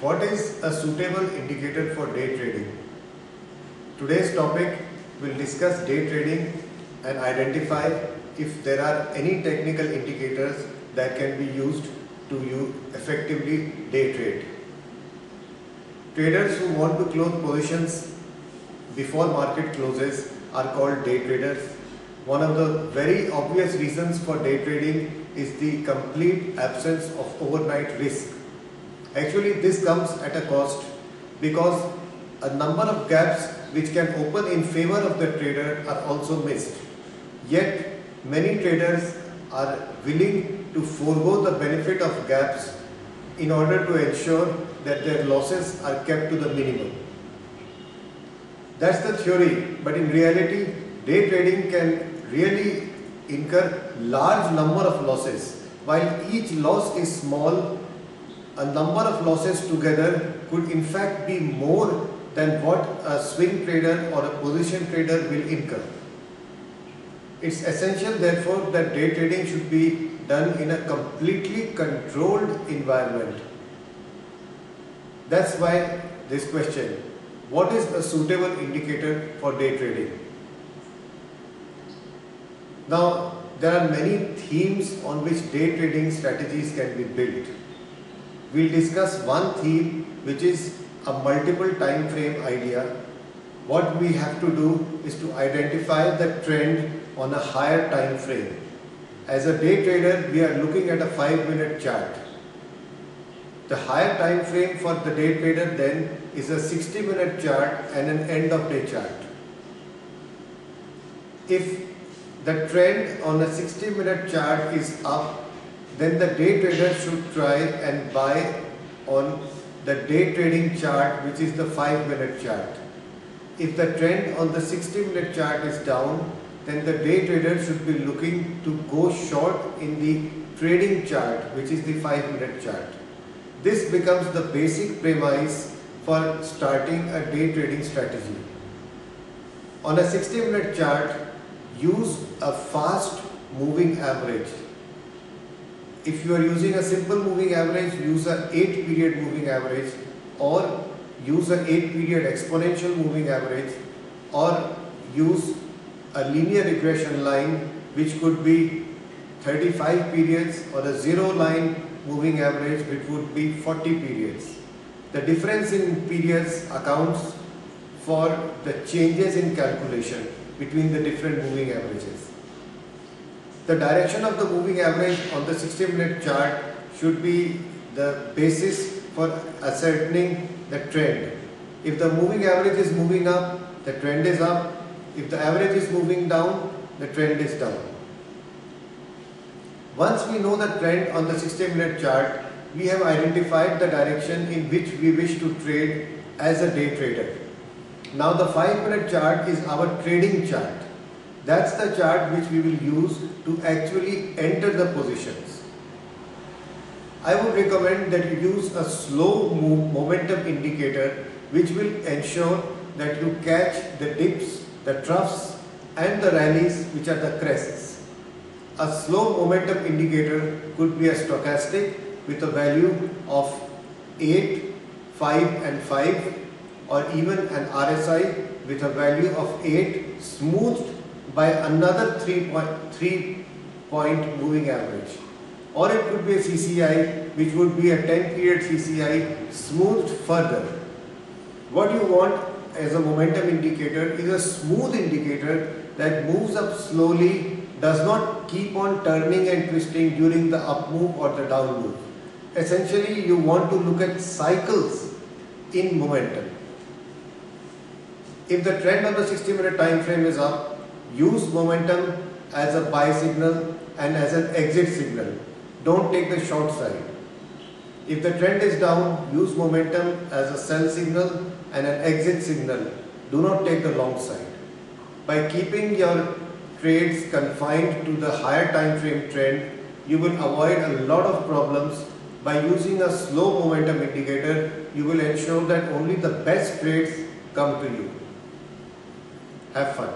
What is a suitable indicator for day trading? Today's topic will discuss day trading and identify if there are any technical indicators that can be used to effectively day trade. Traders who want to close positions before market closes are called day traders. One of the very obvious reasons for day trading is the complete absence of overnight risk. Actually, this comes at a cost because a number of gaps which can open in favor of the trader are also missed. Yet, many traders are willing to forego the benefit of gaps in order to ensure that their losses are kept to the minimum. That's the theory, but in reality, day trading can really incur large number of losses. While each loss is small, a number of losses together could in fact be more than what a swing trader or a position trader will incur. It's essential therefore that day trading should be done in a completely controlled environment. That's why this question, what is a suitable indicator for day trading? Now, there are many themes on which day trading strategies can be built. We'll discuss one theme, which is a multiple time frame idea. What we have to do is to identify the trend on a higher time frame. As a day trader, we are looking at a 5-minute chart. The higher time frame for the day trader then is a 60-minute chart and an end of day chart. If the trend on a 60-minute chart is up, then the day trader should try and buy on the day trading chart, which is the 5-minute chart. If the trend on the 60-minute chart is down, then the day trader should be looking to go short in the trading chart, which is the 5-minute chart. This becomes the basic premise for starting a day trading strategy. On a 60-minute chart, use a fast moving average. If you are using a simple moving average, use an 8-period moving average, or use an 8-period exponential moving average, or use a linear regression line which could be 35 periods, or a zero line moving average which would be 40 periods. The difference in periods accounts for the changes in calculation between the different moving averages. The direction of the moving average on the 60-minute chart should be the basis for ascertaining the trend. If the moving average is moving up, the trend is up. If the average is moving down, the trend is down. Once we know the trend on the 60-minute chart, we have identified the direction in which we wish to trade as a day trader. Now the 5-minute chart is our trading chart. That's the chart which we will use to actually enter the positions. I would recommend that you use a slow momentum indicator which will ensure that you catch the dips, the troughs and the rallies which are the crests. A slow momentum indicator could be a stochastic with a value of 8, 5 and 5, or even an RSI with a value of 8 smoothed by another 3-point moving average. Or it could be a CCI which would be a 10-period CCI smoothed further. What you want as a momentum indicator is a smooth indicator that moves up slowly, does not keep on turning and twisting during the up move or the down move. Essentially, you want to look at cycles in momentum. If the trend on the 60-minute time frame is up, use momentum as a buy signal and as an exit signal. Don't take the short side. If the trend is down, use momentum as a sell signal and an exit signal. Do not take the long side. By keeping your trades confined to the higher time frame trend, you will avoid a lot of problems. By using a slow momentum indicator, you will ensure that only the best trades come to you. Have fun.